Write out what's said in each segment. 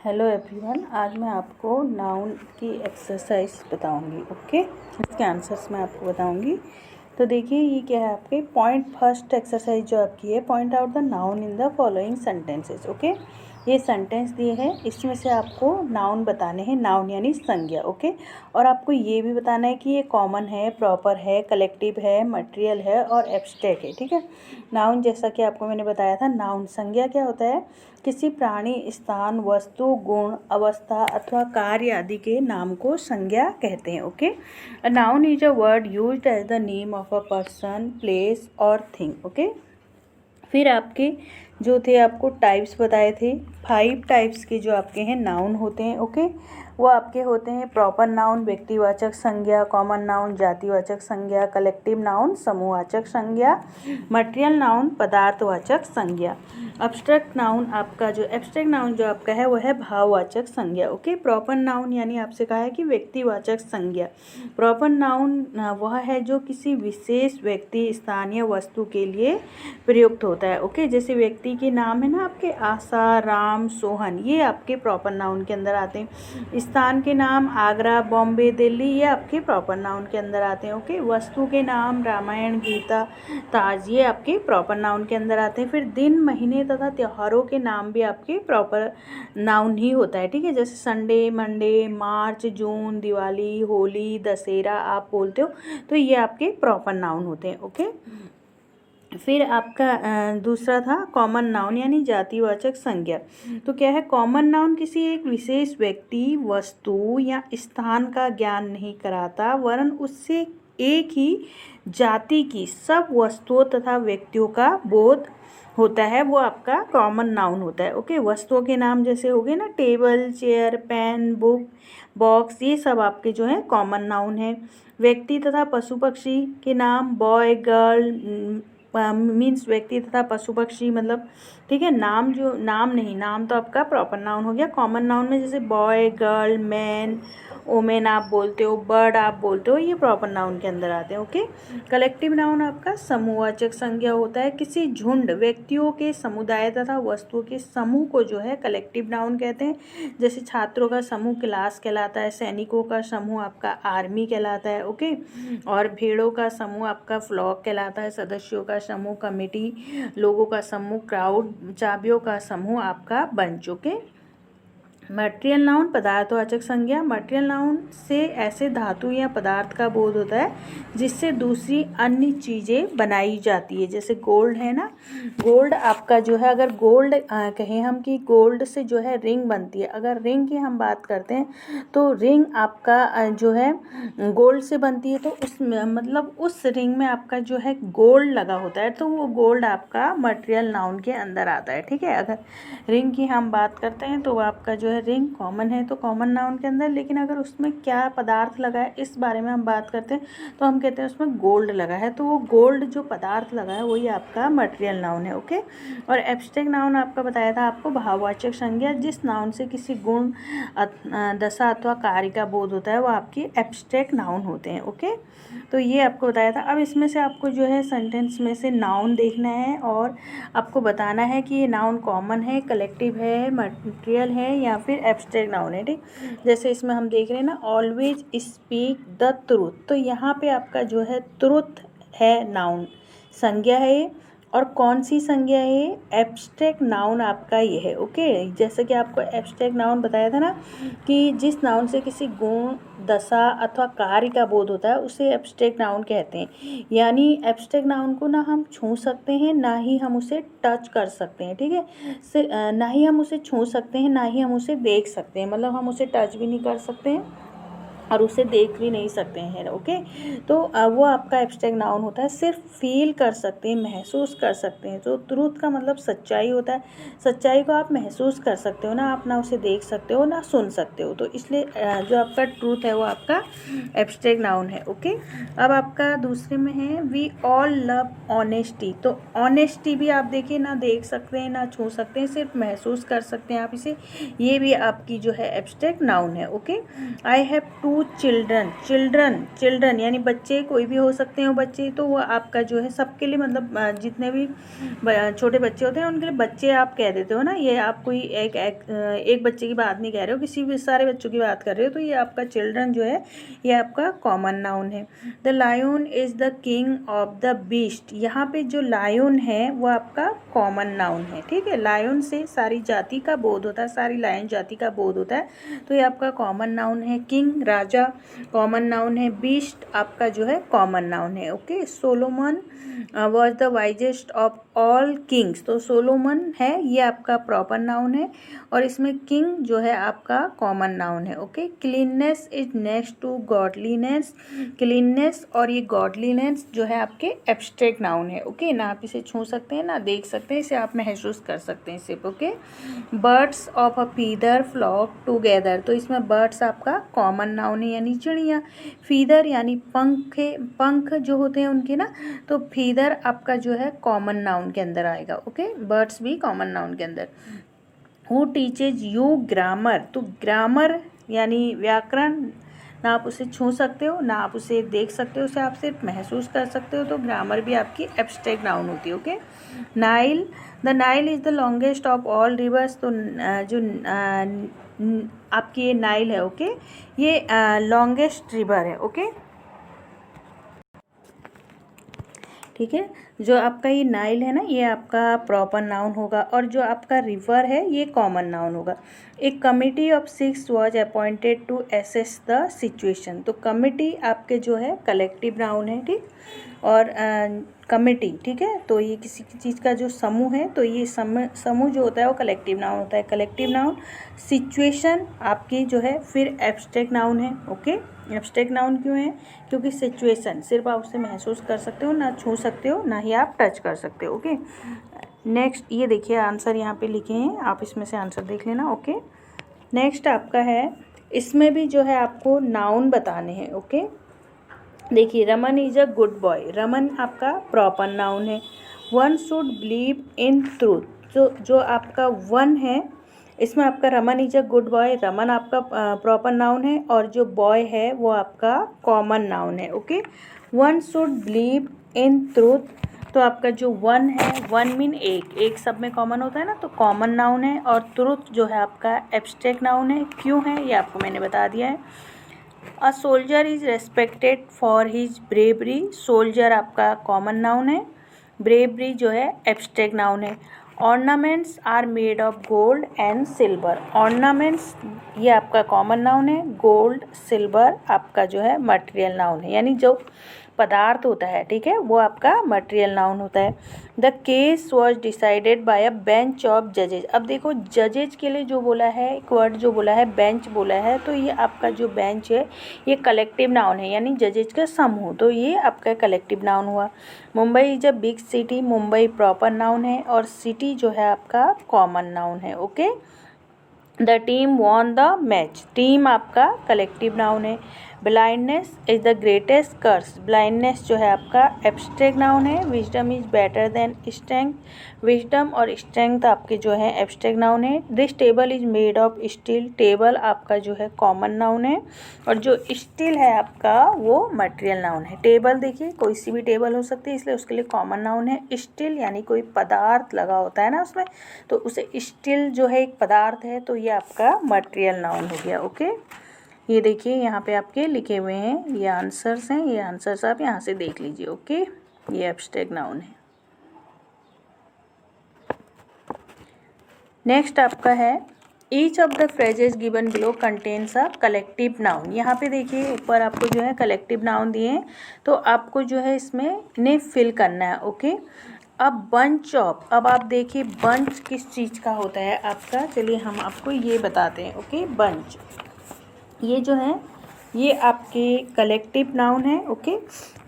Hello everyone, आज मैं आपको नाउन की एक्सरसाइज बताऊंगी। ओके, इसके आंसर्स मैं आपको बताऊंगी। तो देखिए, ये क्या है आपके फर्स्ट एक्सरसाइज जो आपकी है, point out the noun in the following sentences. Okay, ये सेंटेंस दिए हैं, इसमें से आपको नाउन बताने हैं, नाउन यानी संज्ञा। ओके, और आपको ये भी बताना है कि ये कॉमन है, प्रॉपर है, कलेक्टिव है, मटेरियल है और एब्स्ट्रैक्ट है। ठीक है, नाउन जैसा कि आपको मैंने बताया था, नाउन संज्ञा क्या होता है? किसी प्राणी, स्थान, वस्तु, गुण, अवस्था अथवा कार्य आदि के नाम को संज्ञा कहते हैं। Okay, a noun is a word used as the name of a person, place और थिंग। ओके, फिर आपके जो थे, आपको टाइप्स बताए थे, 5 टाइप्स के जो आपके हैं नाउन होते हैं। ओके, वो आपके होते हैं प्रॉपर नाउन व्यक्तिवाचक संज्ञा, कॉमन नाउन जातिवाचक संज्ञा, कलेक्टिव नाउन समूहवाचक संज्ञा, मटेरियल नाउन पदार्थवाचक संज्ञा। एब्स्ट्रैक्ट नाउन आपका जो एब्स्ट्रैक्ट नाउन जो आपका है वो है भाववाचक संज्ञा। ओके, प्रॉपर नाउन यानी आपसे कहा है कि व्यक्तिवाचक संज्ञा। प्रॉपर नाउन वह है जो किसी विशेष व्यक्ति, स्थान या वस्तु के लिए प्रयुक्त होता है। ओके, जैसे व्यक्ति के नाम है ना आपके आशा, राम, सोहन, ये आपके प्रॉपर नाउन के अंदर आते हैं। स्थान के नाम आगरा, बॉम्बे, दिल्ली, ये आपके प्रॉपर नाउन के अंदर आते हैं। ओके, वस्तु के नाम रामायण, गीता, ताज, ये आपके प्रॉपर नाउन के अंदर आते हैं। फिर दिन, महीने तथा त्योहारों के नाम भी आपके प्रॉपर नाउन ही होता है। ठीक है, जैसे संडे, मंडे, मार्च, जून, दिवाली, होली, दशहरा आप बोलते हो, तो ये आपके प्रॉपर नाउन होते हैं। ओके, फिर आपका दूसरा था कॉमन नाउन यानी जातिवाचक संज्ञा। तो क्या है? कॉमन नाउन किसी एक विशेष व्यक्ति, वस्तु या स्थान का ज्ञान नहीं कराता, वरन उससे एक ही जाति की सब वस्तुओं तथा व्यक्तियों का बोध होता है, वो आपका कॉमन नाउन होता है। ओके, वस्तुओं के नाम जैसे हो गए ना, table, chair, pen, book, box, ये सब आपके जो है कॉमन नाउन है। व्यक्ति तथा पशु पक्षी के नाम बॉय, गर्ल, मीन्स व्यक्ति तथा पशु पक्षी, मतलब ठीक है, नाम जो नाम नहीं, नाम तो आपका प्रॉपर नाउन हो गया। कॉमन नाउन में जैसे बॉय, गर्ल, मैन, ओमेन आप बोलते हो, बर्ड आप बोलते हो, ये प्रॉपर नाउन के अंदर आते हैं। ओके, कलेक्टिव नाउन आपका समूहवाचक संज्ञा होता है। किसी झुंड व्यक्तियों के, समुदाय तथा वस्तुओं के समूह को जो है कलेक्टिव नाउन कहते हैं। जैसे छात्रों का समूह क्लास कहलाता है, सैनिकों का समूह आपका आर्मी कहलाता है। ओके, और भेड़ों का समूह आपका फ्लॉक कहलाता है, सदस्यों का समूह कमेटी, लोगों का समूह क्राउड, चाबियों का समूह आपका बंच। ओके, मटेरियल नाउन पदार्थवाचक संज्ञा। मटेरियल नाउन से ऐसे धातु या पदार्थ का बोध होता है जिससे दूसरी अन्य चीज़ें बनाई जाती है। जैसे गोल्ड है ना, गोल्ड आपका जो है, अगर गोल्ड कहें हम कि गोल्ड से जो है रिंग बनती है, अगर रिंग की हम बात करते हैं तो रिंग आपका जो है गोल्ड से बनती है, तो उस मतलब उस रिंग में आपका जो है गोल्ड लगा होता है, तो वो गोल्ड आपका मटेरियल नाउन के अंदर आता है। ठीक है, अगर रिंग की हम बात करते हैं तो आपका जो है रिंग कॉमन है तो कॉमन नाउन के अंदर, लेकिन अगर उसमें क्या पदार्थ लगा है इस बारे में हम बात करते हैं तो हम कहते हैं उसमें गोल्ड लगा है, तो वो गोल्ड जो पदार्थ लगा है वही आपका मटेरियल नाउन है। ओके, और एब्स्ट्रैक्ट नाउन आपका बताया था आपको भाववाचक संज्ञा। जिस नाउन से किसी गुण, दशा अथवा कार्य का बोध होता है वो आपकी एब्स्ट्रैक्ट नाउन होते हैं। ओके, तो ये आपको बताया था। अब इसमें से आपको जो है सेंटेंस में से नाउन देखना है और आपको बताना है कि ये नाउन कॉमन है, कलेक्टिव है, मटेरियल है या फिर एब्स्ट्रैक्ट नाउन है। ठीक, जैसे इसमें हम देख रहे हैं ना, ऑलवेज स्पीक द ट्रूथ, तो यहाँ पे आपका जो है ट्रूथ है नाउन, संज्ञा है ये। और कौन सी संज्ञा है ये? एब्स्ट्रैक्ट नाउन आपका ये है। ओके, जैसे कि आपको एब्स्ट्रैक्ट नाउन बताया था ना कि जिस नाउन से किसी गुण, दशा अथवा कार्य का बोध होता है उसे एब्स्ट्रैक्ट नाउन कहते हैं। यानी एब्स्ट्रैक्ट नाउन को ना हम छू सकते हैं, ना ही हम उसे टच कर सकते हैं। ठीक है, ना ही हम उसे छू सकते हैं, ना ही हम उसे देख सकते हैं, मतलब हम उसे टच भी नहीं कर सकते हैं और उसे देख भी नहीं सकते हैं। ओके, तो वो आपका एब्स्ट्रैक्ट नाउन होता है। सिर्फ फील कर सकते हैं, महसूस कर सकते हैं। तो ट्रूथ का मतलब सच्चाई होता है, सच्चाई को आप महसूस कर सकते हो ना, आप ना उसे देख सकते हो ना सुन सकते हो, तो इसलिए जो आपका ट्रूथ है वो आपका एब्स्ट्रैक्ट नाउन है। ओके, अब आपका दूसरे में है वी ऑल लव ऑनेस्टी। तो ऑनेस्टी भी आप देखिए, ना देख सकते हैं ना छू सकते हैं, सिर्फ महसूस कर सकते हैं आप इसे, ये भी आपकी जो है एब्स्ट्रैक्ट नाउन है। Okay, I have two children, children children यानी बच्चे, कोई भी हो सकते हैं वो बच्चे, तो वो आपका जो है सबके लिए, मतलब जितने भी छोटे बच्चे होते हैं उनके लिए बच्चे आप कह देते हो ना। ये आप कोई एक बच्चे की बात नहीं कह रहे हो, किसी भी सारे बच्चों की बात कर रहे हो, तो ये आपका चिल्ड्रन जो है ये आपका कॉमन नाउन है। The lion is the king of the beast, यहाँ पे जो लायन है वो आपका कॉमन नाउन है, ठीक है। लायन से सारी जाति का बोध होता है, सारी लायन जाति का बोध होता है, तो ये आपका कॉमन नाउन है। किंग राजा कॉमन नाउन है, बीस्ट आपका जो है कॉमन नाउन है, okay. Solomon was the wisest of all Kings, तो सोलोमन है ये आपका प्रॉपर नाउन है, और इसमें किंग जो है आपका कॉमन नाउन है, okay. Cleanliness is next to godliness, cleanliness और ये गॉडलीनेस जो है आपके एब्स्ट्रैक्ट नाउन है, ओके। ना आप इसे छू सकते हैं ना देख सकते हैं, इसे आप महसूस कर सकते हैं सिर्फ, okay. Birds of a feather flock together, तो इसमें बर्ड्स आपका कॉमन नाउन है यानी चिड़िया, फीदर यानी पंख जो होते हैं उनके ना, तो फीदर आपका जो है कॉमन नाउन के अंदर आएगा, ओके। बर्ड्स भी कॉमन नाउन के अंदर। हु टीचेज यू ग्रामर, तो ग्रामर यानी व्याकरण, ना आप उसे छू सकते हो ना आप उसे देख सकते हो, उसे आप सिर्फ महसूस कर सकते हो, तो ग्रामर भी आपकी एब्स्ट्रैक्ट नाउन होती है, okay. Nile, the Nile is the longest of all reverse, तो जो आपकी ये नाइल है, ओके, ये लॉन्गेस्ट रिवर है, ओके, ठीक है। जो आपका ये नाइल है ना ये आपका प्रॉपर नाउन होगा, और जो आपका रिवर है ये कॉमन नाउन होगा। एक committee of 6 was appointed to assess the situation, तो कमिटी आपके जो है कलेक्टिव नाउन है, ठीक, और कमिटी, ठीक है, तो ये किसी चीज़ का जो समूह है, तो ये समूह जो होता है वो कलेक्टिव नाउन होता है, कलेक्टिव नाउन। सिचुएशन आपकी जो है फिर एब्स्ट्रैक्ट नाउन है, ओके। एब्स्ट्रैक्ट नाउन क्यों है? क्योंकि सिचुएशन सिर्फ आप उसे महसूस कर सकते हो, ना छू सकते हो, ना ही आप टच कर सकते हो, ओके। नेक्स्ट ये देखिए आंसर यहाँ पे लिखे हैं, आप इसमें से आंसर देख लेना, ओके। नेक्स्ट आपका है, इसमें भी जो है आपको नाउन बताने हैं, ओके। देखिए Raman is a good boy, Raman आपका प्रॉपर नाउन है। One should believe in truth, जो आपका वन है इसमें आपका Raman is a good boy, Raman आपका प्रॉपर नाउन है, और जो बॉय है वो आपका कॉमन नाउन है, okay. One should believe in truth, तो आपका जो वन है, वन मीन एक सब में कॉमन होता है ना, तो कॉमन नाउन है, और ट्रूथ जो है आपका एब्स्ट्रैक्ट नाउन है। क्यों है ये आपको मैंने बता दिया है। A soldier is respected for his bravery, soldier आपका कॉमन नाउन है, ब्रेवरी जो है एब्स्ट्रैक्ट नाउन है। Ornaments are made of gold and silver, ornaments ये आपका कॉमन नाउन है, गोल्ड सिल्वर आपका जो है मटेरियल नाउन है, यानी जो पदार्थ होता है, ठीक है, वो आपका मटेरियल नाउन होता है। The case was decided by a bench of जजेज, अब देखो जजेज के लिए जो बोला है, एक वर्ड जो बोला है बेंच बोला है, तो ये आपका जो बेंच है ये कलेक्टिव नाउन है, यानी जजेज का समूह, तो ये आपका कलेक्टिव नाउन हुआ। Mumbai is a big city, Mumbai proper noun है, और सिटी जो है आपका कॉमन नाउन है, okay. The team won the match, team आपका कलेक्टिव नाउन है। Blindness is the greatest curse, blindness जो है आपका एब्स्ट्रैक्ट नाउन है। Wisdom is better than strength, wisdom और स्ट्रेंथ आपके जो है एब्स्ट्रैक्ट नाउन है। This table is made of steel, table आपका जो है कॉमन नाउन है, और जो स्टील है आपका वो मटेरियल नाउन है। टेबल देखिए कोई सी भी टेबल हो सकती है, इसलिए उसके लिए कॉमन नाउन है। स्टील यानी कोई पदार्थ लगा होता है ना उसमें, तो उसे स्टील जो है एक पदार्थ है, तो ये आपका मटेरियल नाउन हो गया, ओके। ये देखिए यहाँ पे आपके लिखे हुए हैं, ये आंसर्स हैं, ये आंसर्स आप यहाँ से देख लीजिए, ओके। ये एब्स्ट्रैक्ट नाउन है। नेक्स्ट आपका है, each of the phrases given below contains a collective noun, यहाँ पे देखिए ऊपर आपको जो है कलेक्टिव नाउन दिए हैं, तो आपको जो है इसमें इन्हें फिल करना है, ओके। अब बंच ऑफ, अब आप देखिए बंच किस चीज़ का होता है आपका, चलिए हम आपको ये बताते हैं, ओके। बंच ये जो है ये आपके कलेक्टिव नाउन है, ओके।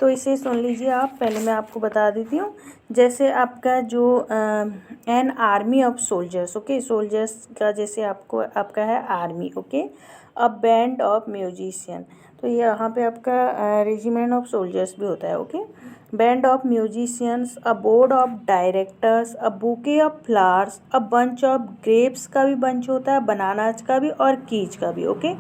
तो इसे सुन लीजिए आप। पहले मैं आपको बता देती हूँ। जैसे आपका जो an army of soldiers, okay, soldiers का जैसे आपको आपका है army, okay. A band of musician, तो ये यहाँ पे आपका रेजिमेंट ऑफ सोल्जर्स भी होता है, okay. Band of musicians, a board of directors, a bouquet of flowers, a bunch of grapes का भी बंच होता है, बनानाज का भी और कीज का भी, okay.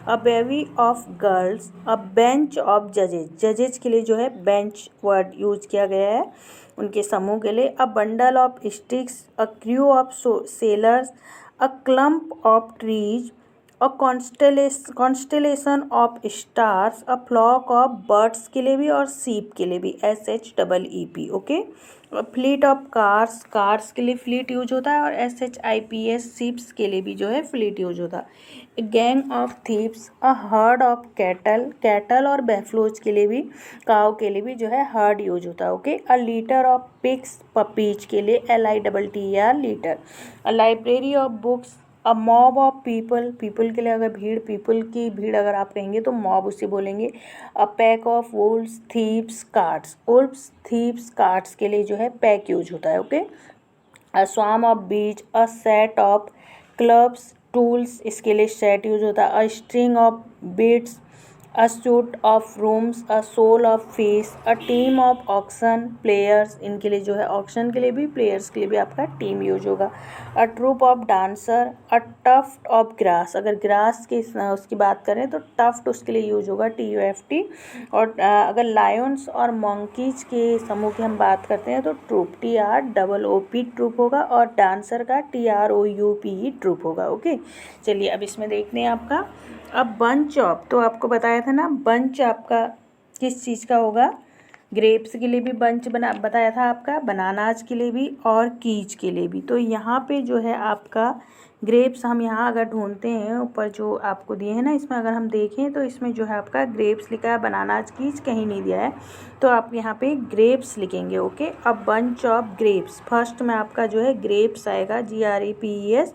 A Bevi of girls, a bench of जजेज, जजेज के लिए जो है बेंच वर्ड यूज किया गया है उनके समूह के लिए। A bundle of sticks, a crew of sailors, a clump of trees, a constellation of stars, a flock of birds के लिए भी और सीप के लिए भी, SHEEP, okay. Fleet of cars, cars के लिए फ्लीट यूज होता है और SHIPS शिप्स के लिए भी जो है फ्लीट यूज होता है। Gang of thieves, a herd of cattle, cattle और बैफ्लोज के लिए भी, काव के लिए भी जो है हर्ड यूज होता है, okay. A litre of pigs, puppies के लिए LITTER litre. A library of books, a mob of people, people के लिए अगर भीड़, पीपल की भीड़ अगर आप कहेंगे तो मॉब उसे बोलेंगे। अ pack of Wolves, thieves, cards, Wolves, thieves, cards के लिए जो है पैक यूज होता है, okay. A swarm of bees, a set of clubs, tools, इसके लिए सेट यूज होता है। A string of beads, a suite of rooms, a shoal of fish, a team of oxen players, इनके लिए जो है ऑक्शन के लिए भी, प्लेयर्स के लिए भी आपका टीम यूज होगा। A troupe of dancer, a tuft of grass, अगर ग्रास की उसकी बात करें तो टफ्ट उसके लिए यूज होगा, TUFT। और अगर लायंस और मंकीज के समूह की हम बात करते हैं तो ट्रूप, TROOP ट्रूप होगा, और डांसर का TROUPE ट्रूप होगा, ओके। चलिए अब इसमें देखते हैं आपका। अब बंच ऑफ, तो आपको बताया था ना बंच आपका किस चीज़ का होगा, ग्रेप्स के लिए भी बंच बना बताया था आपका, बनानाज के लिए भी और कीज के लिए भी। तो यहाँ पे जो है आपका ग्रेप्स, हम यहाँ अगर ढूंढते हैं ऊपर जो आपको दिए हैं ना, इसमें अगर हम देखें तो इसमें जो है आपका ग्रेप्स लिखा है, बनानाज कीज कहीं नहीं दिया है, तो आप यहाँ पे ग्रेप्स लिखेंगे, ओके। अब बंच ऑफ ग्रेप्स, फर्स्ट में आपका जो है ग्रेप्स आएगा, GRAPES।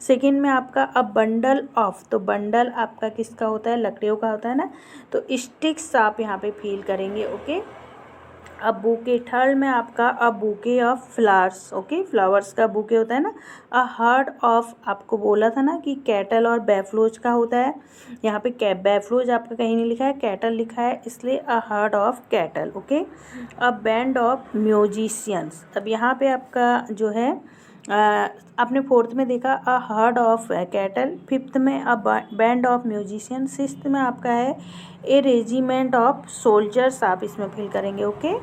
सेकेंड में आपका अ बंडल ऑफ, तो बंडल आपका किसका होता है, लकड़ियों का होता है ना, तो स्टिक्स आप यहाँ पे फील करेंगे, ओके। अब बुके, थर्ड में आपका a bouquet of flowers, okay, flowers का बुके होता है ना। अ हर्ड ऑफ, आपको बोला था ना कि कैटल और बैफ्लोज का होता है, यहाँ पे बैफ्लोज आपका कहीं नहीं लिखा है, कैटल लिखा है, इसलिए अ herd of cattle, okay. A band of musicians, अब यहाँ पे आपका जो है आपने फोर्थ में देखा a herd of cattle, fifth में a band of musician, sixth में आपका है ए रेजिमेंट ऑफ सोल्जर्स, आप इसमें फिल करेंगे, ओके।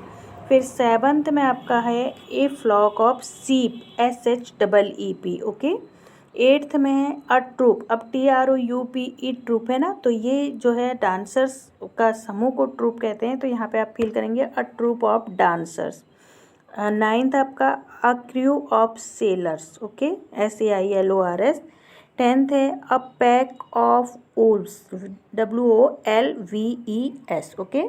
फिर सेवन्थ में आपका है a flock of sheep, SHEEP, okay. Eighth में है अ ट्रूप, अब TROUPE ट्रूप है ना, तो ये जो है डांसर्स का समूह को ट्रूप कहते हैं, तो यहाँ पे आप फिल करेंगे a troupe of dancers. Ninth आपका a crew of sailors, okay, SAILORS। Tenth है a pack of wolves, WOLVES, okay.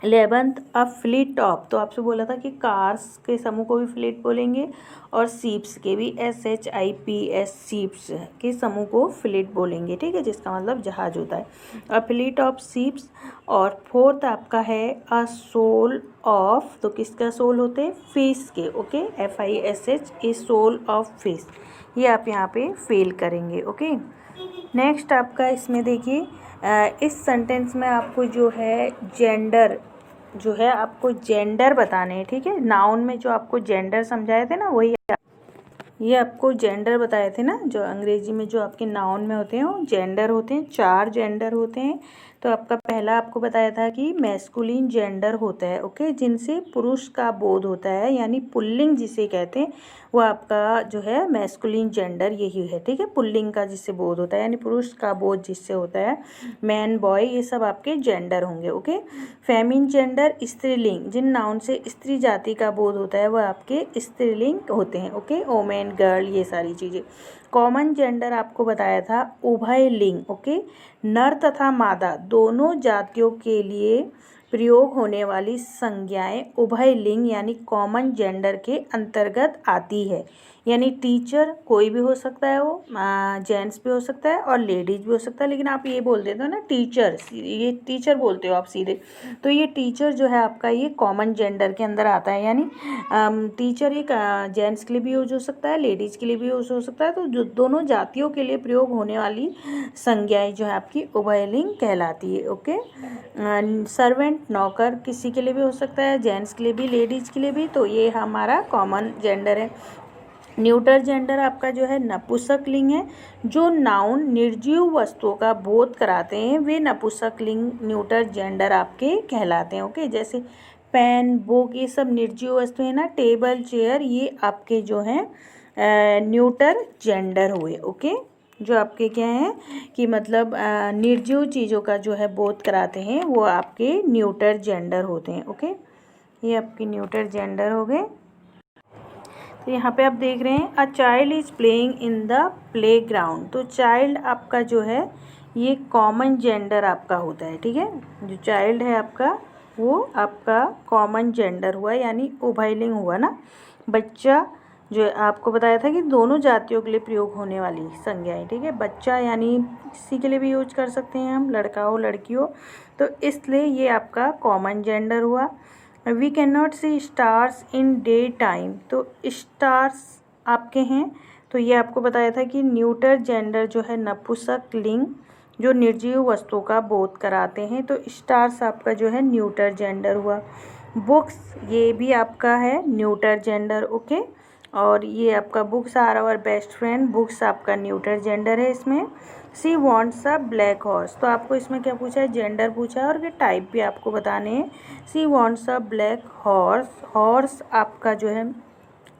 11th a fleet of, तो आपसे बोला था कि कार्स के समूह को भी फ्लीट बोलेंगे और सीप्स के भी, SHIPS सीप्स के समूह को फ्लीट बोलेंगे, ठीक है, जिसका मतलब जहाज होता है। A fleet of ships. और फोर्थ आपका है अ सोल ऑफ, तो किसका सोल होते हैं, फिश के, okay, FISH, a shoal of fish, ये आप यहाँ पे फेल करेंगे, ओके। नेक्स्ट आपका इसमें देखिए इस सेंटेंस में आपको जो है जेंडर, जो है आपको जेंडर बताने हैं, ठीक है। नाउन में जो आपको जेंडर समझाए थे ना, वही ये आपको जेंडर बताए थे ना, जो अंग्रेजी में जो आपके नाउन में होते हैं वो जेंडर होते हैं, 4 जेंडर होते हैं। तो आपका पहला आपको बताया था कि मैस्कुलिन जेंडर होता है, ओके, जिनसे पुरुष का बोध होता है, यानी पुल्लिंग जिसे कहते हैं, वो आपका जो है मैस्कुलिन जेंडर यही है, ठीक है। पुल्लिंग का जिससे बोध होता है, यानी पुरुष का बोध जिससे होता है, मैन, बॉय, ये सब आपके जेंडर होंगे, ओके। फेमिन जेंडर, स्त्रीलिंग, जिन नाउन से स्त्री जाति का बोध होता है वह आपके स्त्रीलिंग होते हैं, ओके, ओमेन, गर्ल, ये सारी चीज़ें। कॉमन जेंडर आपको बताया था उभय लिंग, ओके, नर तथा मादा दोनों जातियों के लिए प्रयोग होने वाली संज्ञाएं उभय लिंग यानी कॉमन जेंडर के अंतर्गत आती है। यानी टीचर कोई भी हो सकता है, वो जेंट्स भी हो सकता है और लेडीज भी हो सकता है, लेकिन आप ये बोल देते हो ना टीचर, ये टीचर बोलते हो आप सीधे, तो ये टीचर जो है आपका ये कॉमन जेंडर के अंदर आता है। यानी टीचर एक जेंट्स के लिए भी यूज हो सकता है, लेडीज़ के लिए भी यूज हो सकता है, तो जो दोनों जातियों के लिए प्रयोग होने वाली संज्ञाएं जो है आपकी उभयलिंग कहलाती है। ओके, सर्वेंट नौकर किसी के लिए भी हो सकता है, जेंट्स के लिए भी, लेडीज़ के लिए भी, तो ये हमारा कॉमन जेंडर है। न्यूटर जेंडर आपका जो है नपुंसक लिंग है। जो नाउन निर्जीव वस्तुओं का बोध कराते हैं वे नपुंसक लिंग न्यूटर जेंडर आपके कहलाते हैं। ओके, जैसे पेन, बुक, ये सब निर्जीव वस्तु है ना, टेबल, चेयर, ये आपके जो हैं न्यूटर जेंडर हुए। ओके, जो आपके क्या हैं कि मतलब निर्जीव चीज़ों का जो है बोध कराते हैं वो आपके न्यूटर जेंडर होते हैं। ओके, ये आपके न्यूटर जेंडर हो गए। तो यहाँ पे आप देख रहे हैं a child is playing in the play ground, तो चाइल्ड आपका जो है ये कॉमन जेंडर आपका होता है। ठीक है, जो चाइल्ड है आपका वो आपका कॉमन जेंडर हुआ, यानी उभयलिंग हुआ ना। बच्चा जो आपको बताया था कि दोनों जातियों के लिए प्रयोग होने वाली संज्ञाएं। ठीक है, बच्चा यानी किसी के लिए भी यूज कर सकते हैं हम, लड़का हो लड़की हो, तो इसलिए ये आपका कॉमन जेंडर हुआ। We can not see stars in day time, तो स्टार्स आपके हैं, तो ये आपको बताया था कि न्यूटर जेंडर जो है नपुंसक लिंग जो निर्जीव वस्तुओं का बोध कराते हैं, तो स्टार्स आपका जो है न्यूटर जेंडर हुआ। बुक्स ये भी आपका है न्यूटर जेंडर। ओके, और ये आपका books are our best friend, books आपका न्यूटर जेंडर है इसमें। She wants a black horse, तो आपको इसमें क्या पूछा है, जेंडर पूछा है और ये टाइप भी आपको बताने हैं। She wants a black horse, horse आपका जो है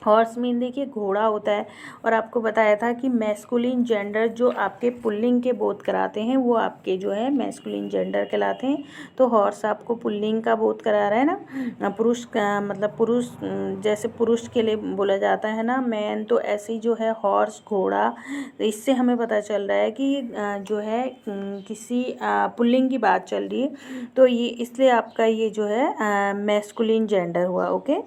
हॉर्स मीन देखिए घोड़ा होता है, और आपको बताया था कि मैस्कुलिन जेंडर जो आपके पुल्लिंग के बोध कराते हैं वो आपके जो है मैस्कुलिन जेंडर कहलाते हैं। तो हॉर्स आपको पुल्लिंग का बोध करा रहा है ना, पुरुष का मतलब पुरुष, जैसे पुरुष के लिए बोला जाता है ना मैन, तो ऐसे ही जो है हॉर्स घोड़ा, तो इससे हमें पता चल रहा है कि जो है किसी पुल्लिंग की बात चल रही है, तो ये इसलिए आपका ये जो है मैस्कुलिन जेंडर हुआ। Okay,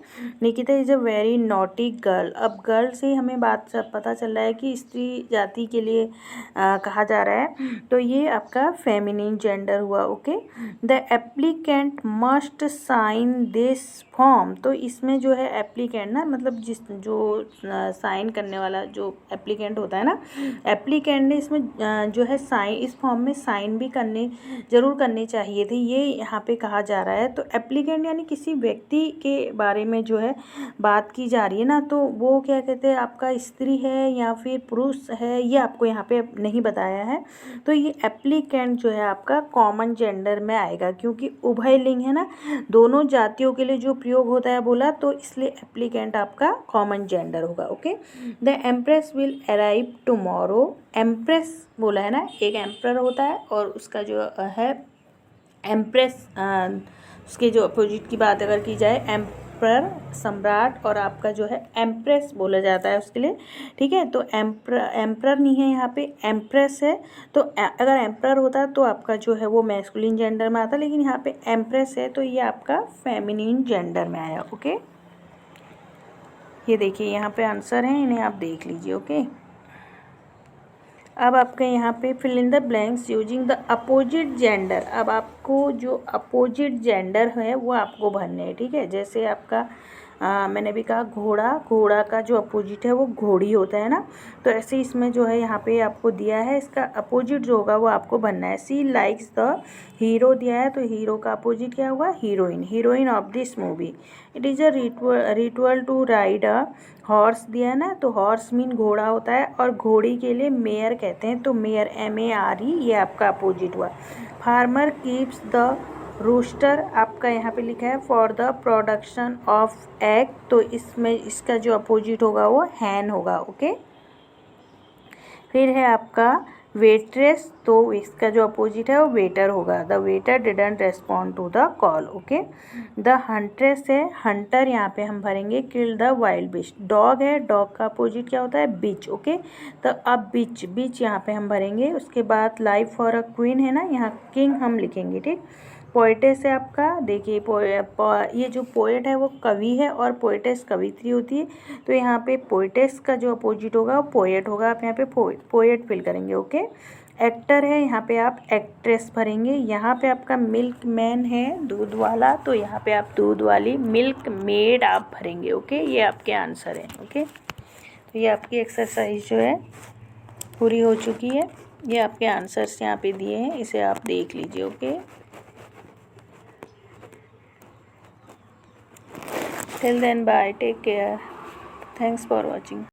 Nikita is a very naughty girl, अब गर्ल से हमें पता चल रहा है कि स्त्री जाति के लिए कहा जा रहा है, तो ये आपका फेमिनिन जेंडर हुआ। Okay, the applicant must sign this form, तो इसमें जो है एप्लीकेंट ना मतलब जो साइन करने वाला जो एप्लीकेंट होता है ना, एप्लीकेंट ने इसमें जो है साइन, इस फॉर्म में साइन भी जरूर करने चाहिए थे, ये यहाँ पे कहा जा रहा है। तो एप्लीकेंट यानी किसी व्यक्ति के बारे में जो है बात की जा रही है ना, तो वो क्या कहते हैं आपका स्त्री है या फिर पुरुष है, ये आपको यहाँ पे नहीं बताया है। तो ये एप्लीकेंट जो है आपका कॉमन जेंडर में आएगा, क्योंकि उभयलिंग है ना, दोनों जातियों के लिए जो प्रयोग होता है बोला, तो इसलिए एप्लीकेंट आपका कॉमन जेंडर होगा। Okay, the empress will arrive tomorrow, empress बोला है ना, एक एम्प्रर होता है और उसका जो है एम्प्रेस, उसके जो अपोजिट की बात अगर की जाए, एम्प्रर सम्राट, और आपका जो है एम्प्रेस बोला जाता है उसके लिए। ठीक है, तो एम्प्रर नहीं है यहाँ पे, एम्प्रेस है। तो अगर एम्प्रर होता तो आपका जो है वो मैस्कुलिन जेंडर में आता, लेकिन यहाँ पे एम्प्रेस है तो ये आपका फेमिनिन जेंडर में आया। ओके, ये देखिए यहाँ पे आंसर है, इन्हें आप देख लीजिए। ओके, अब आपके यहाँ पे fill in the blanks using the opposite gender, अब आपको जो अपोजिट जेंडर है वो आपको भरने हैं। ठीक है, जैसे आपका मैंने भी कहा घोड़ा का जो अपोजिट है वो घोड़ी होता है ना, तो ऐसे इसमें जो है यहाँ पे आपको दिया है, इसका अपोजिट जो होगा वो आपको बनना है। सी लाइक्स द हीरो दिया है, तो हीरो का अपोजिट क्या होगा, heroine, heroine of this movie. It is a ritual to ride a horse दिया है ना, तो हॉर्स मीन घोड़ा होता है, और घोड़ी के लिए मेयर कहते हैं, तो मेयर MARE ये आपका अपोजिट हुआ। फार्मर कीप्स द रूस्टर आपका यहाँ पे लिखा है for the production of egg, तो इसमें इसका जो अपोजिट होगा वो हैन होगा। ओके, फिर है आपका वेट्रेस, तो इसका जो अपोजिट है वो वेटर होगा, the waiter didn't respond to the call. Okay, the huntress है, हंटर यहाँ पे हम भरेंगे kill the wild beast. Dog है, डॉग का अपोजिट क्या होता है, बिच। ओके, तो अब बिच यहाँ पे हम भरेंगे। उसके बाद लाइफ फॉर अ क्वीन है ना, यहाँ किंग हम लिखेंगे। ठीक, पोएटेस है आपका, देखिए ये जो पोएट है वो कवि है और पोएटेस कवित्री होती है। तो यहाँ पे पोएटेस का जो अपोजिट होगा वो पोएट होगा, आप यहाँ पे पोएट फिल करेंगे। ओके। एक्टर है, यहाँ पे आप एक्ट्रेस भरेंगे। यहाँ पे आपका मिल्क मैन है, दूध वाला, तो यहाँ पे आप दूध वाली मिल्क मेड आप भरेंगे। ओके, ये आपके आंसर है। ओके, तो ये आपकी एक्सरसाइज जो है पूरी हो चुकी है। ये आपके आंसर्स यहाँ पे दिए हैं, इसे आप देख लीजिए। Okay, till then bye, take care, thanks for watching।